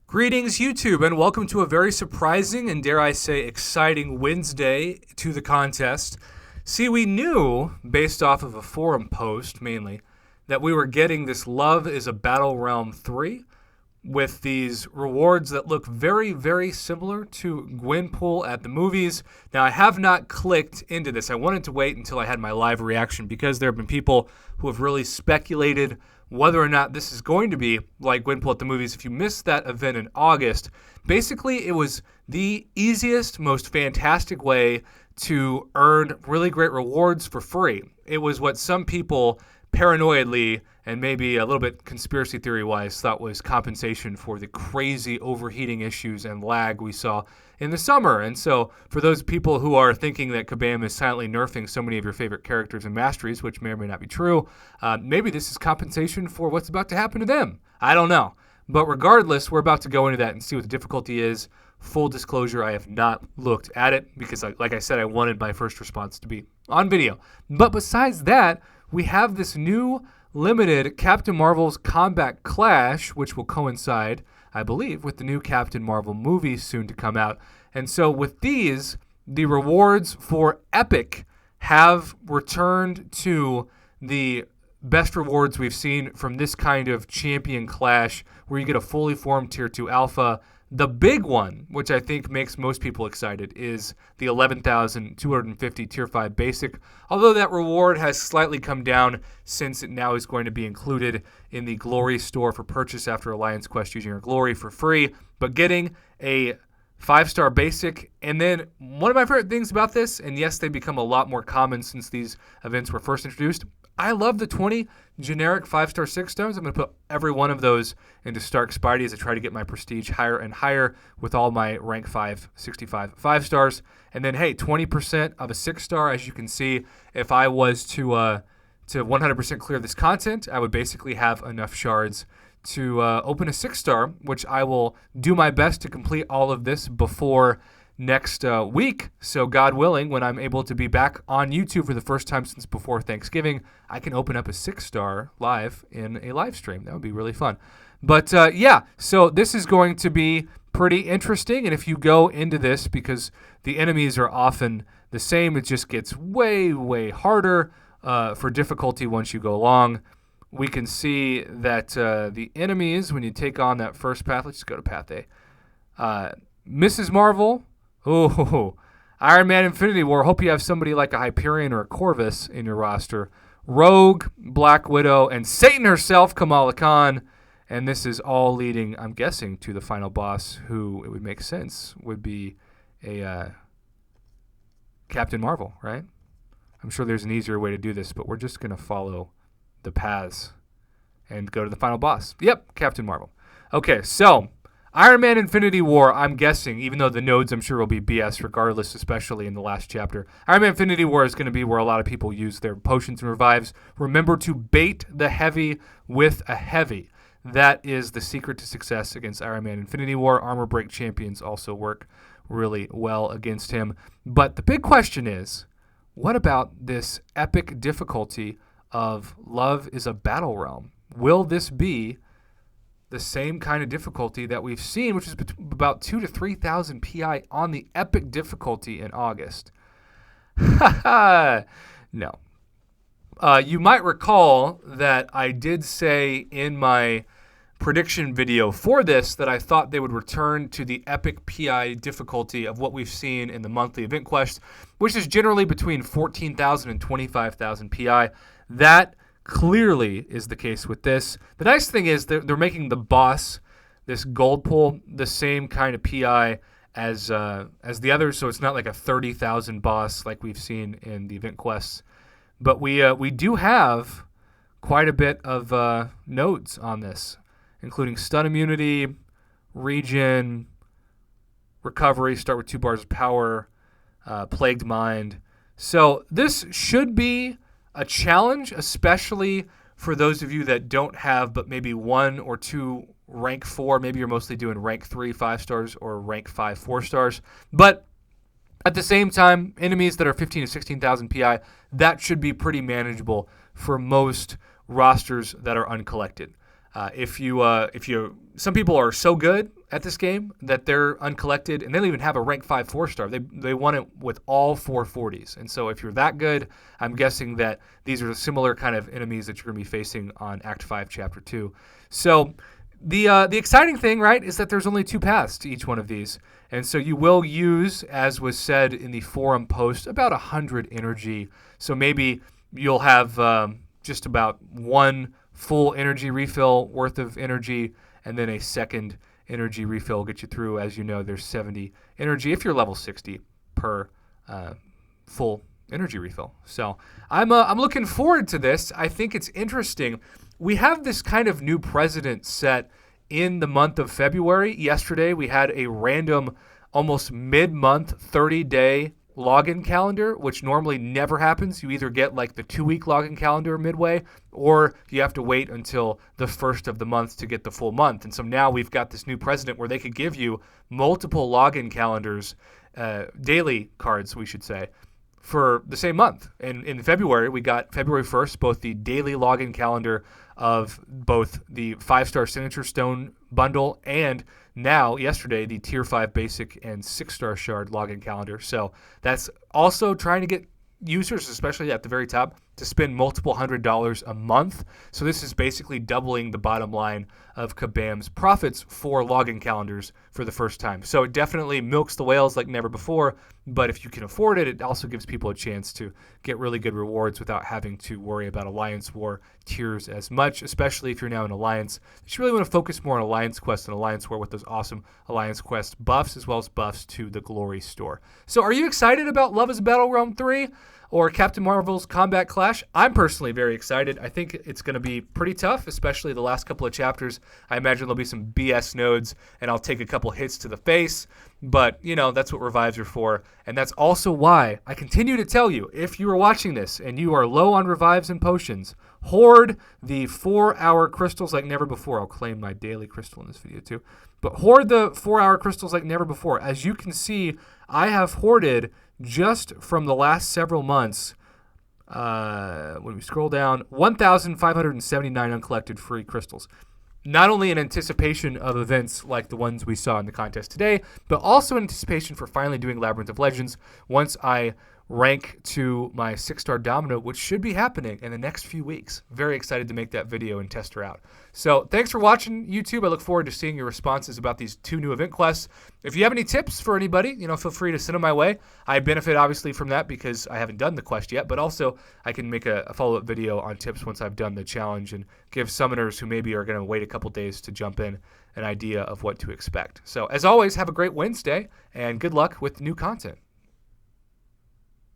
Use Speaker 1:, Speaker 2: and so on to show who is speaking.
Speaker 1: Greetings, YouTube, and welcome to a very surprising and, dare I say, exciting Wednesday to the contest. See, we knew, based off of a forum post mainly, that we were getting this Love is a Battle Realm 3 with these rewards that look very, very similar to Gwenpool at the movies. Now, I have not clicked into this. I wanted to wait until I had my live reaction because there have been people who have really speculated whether or not this is going to be like Gwenpool at the movies. If you missed that event in August, basically it was the easiest, most fantastic way to earn really great rewards for free. It was what some people paranoidly and maybe a little bit conspiracy theory-wise thought was compensation for the crazy overheating issues and lag we saw in the summer. And so for those people who are thinking that Kabam is silently nerfing so many of your favorite characters and masteries, which may or may not be true, maybe this is compensation for what's about to happen to them. I don't know. But regardless, we're about to go into that and see what the difficulty is. Full disclosure, I have not looked at it because, like I said, I wanted my first response to be on video. But besides that, we have this new limited Captain Marvel's Combat Clash, which will coincide, I believe, with the new Captain Marvel movie soon to come out. And so with these, the rewards for Epic have returned to the best rewards we've seen from this kind of champion clash where you get a fully formed Tier 2 Alpha. The big one, which I think makes most people excited, is the 11,250 Tier 5 Basic, although that reward has slightly come down since it now is going to be included in the Glory store for purchase after Alliance Quest using your Glory for free. But getting a 5-star Basic, and then one of my favorite things about this, and yes, they become a lot more common since these events were first introduced, I love the 20 generic 5-star 6 stones. I'm going to put every one of those into Stark Spidey as I try to get my prestige higher and higher with all my rank 5, 65 5-stars. And then, hey, 20% of a 6-star, as you can see, if I was to 100% clear this content, I would basically have enough shards to open a 6-star, which I will do my best to complete all of this before next week. So God willing, when I'm able to be back on YouTube for the first time since before Thanksgiving, I can open up a 6-star live in a live stream. That would be really fun. But yeah, so this is going to be pretty interesting. And if you go into this, because the enemies are often the same, it just gets way, way harder for difficulty once you go along. We can see that the enemies, when you take on that first path, let's just go to path A. Mrs. Marvel, Ironman Infinity War. Hope you have somebody like a Hyperion or a Corvus in your roster. Rogue, Black Widow, and Satan herself, Kamala Khan. And this is all leading, I'm guessing, to the final boss, who it would make sense would be a Captain Marvel, right? I'm sure there's an easier way to do this, but we're just going to follow the paths and go to the final boss. Yep, Captain Marvel. Okay, so Ironman Infinity War, I'm guessing, even though the nodes I'm sure will be BS regardless, especially in the last chapter. Ironman Infinity War is going to be where a lot of people use their potions and revives. Remember to bait the heavy with a heavy. That is the secret to success against Ironman Infinity War. Armor break champions also work really well against him. But the big question is, what about this epic difficulty of Love is a Battle Realm? Will this be the same kind of difficulty that we've seen, which is about 2,000 to 3,000 PI on the epic difficulty in August? No. You might recall that I did say in my prediction video for this that I thought they would return to the epic PI difficulty of what we've seen in the monthly event quest, which is generally between 14,000 and 25,000 PI. That clearly is the case with this. The nice thing is they're making the boss, this gold pool, the same kind of PI as the others, so it's not like a 30,000 boss like we've seen in the event quests. But we do have quite a bit of nodes on this, including stun immunity, regen, recovery, start with 2 bars of power, plagued mind. So this should be a challenge, especially for those of you that don't have but maybe 1 or 2 rank 4. Maybe you're mostly doing rank 3 5-stars or rank 5 4-stars. But at the same time, enemies that are 15 to 16,000 PI, that should be pretty manageable for most rosters that are uncollected. Some people are so good at this game that they're uncollected, and they don't even have a rank 5 4-star. They won it with all 440s. And so if you're that good, I'm guessing that these are the similar kind of enemies that you're going to be facing on Act 5, Chapter 2. So the exciting thing, right, is that there's only 2 paths to each one of these. And so you will use, as was said in the forum post, about 100 energy. So maybe you'll have just about 1 full energy refill worth of energy, and then a second energy refill will get you through. As you know, there's 70 energy if you're level 60 per full energy refill. So I'm looking forward to this. I think it's interesting. We have this kind of new precedent set in the month of February. Yesterday, we had a random, almost mid-month, 30-day login calendar, which normally never happens. You either get like the 2-week login calendar midway, or you have to wait until the first of the month to get the full month. And so now we've got this new precedent where they could give you multiple login calendars, daily cards, we should say, for the same month. And in February, we got February 1st, both the daily login calendar of both the 5-star Signature Stone bundle and now, yesterday, the Tier 5 Basic and 6-star Shard login calendar. So that's also trying to get users, especially at the very top, to spend multiple $100s a month. So this is basically doubling the bottom line of Kabam's profits for login calendars for the first time. So it definitely milks the whales like never before, but if you can afford it, it also gives people a chance to get really good rewards without having to worry about Alliance War tiers as much, especially if you're now in Alliance. You really want to focus more on Alliance Quest and Alliance War with those awesome Alliance Quest buffs, as well as buffs to the Glory Store. So are you excited about Love is Battle Realm 3? Or Captain Marvel's Combat Clash? I'm personally very excited. I think it's going to be pretty tough, especially the last couple of chapters. I imagine there'll be some BS nodes, and I'll take a couple hits to the face. But, you know, that's what revives are for. And that's also why I continue to tell you, if you are watching this and you are low on revives and potions, hoard the 4-hour crystals like never before. I'll claim my daily crystal in this video too. But hoard the 4-hour crystals like never before. As you can see, I have hoarded just from the last several months, when we scroll down, 1,579 uncollected free crystals. Not only in anticipation of events like the ones we saw in the contest today, but also in anticipation for finally doing Labyrinth of Legends once I rank to my 6-star Domino, which should be happening in the next few weeks. Very excited to make that video and test her out. So thanks for watching, YouTube. I look forward to seeing your responses about these 2 new event quests. If you have any tips for anybody, you know, feel free to send them my way. I benefit obviously from that because I haven't done the quest yet, but also I can make a follow-up video on tips once I've done the challenge and give summoners who maybe are going to wait a couple days to jump in an idea of what to expect. So as always, have a great Wednesday and good luck with new content.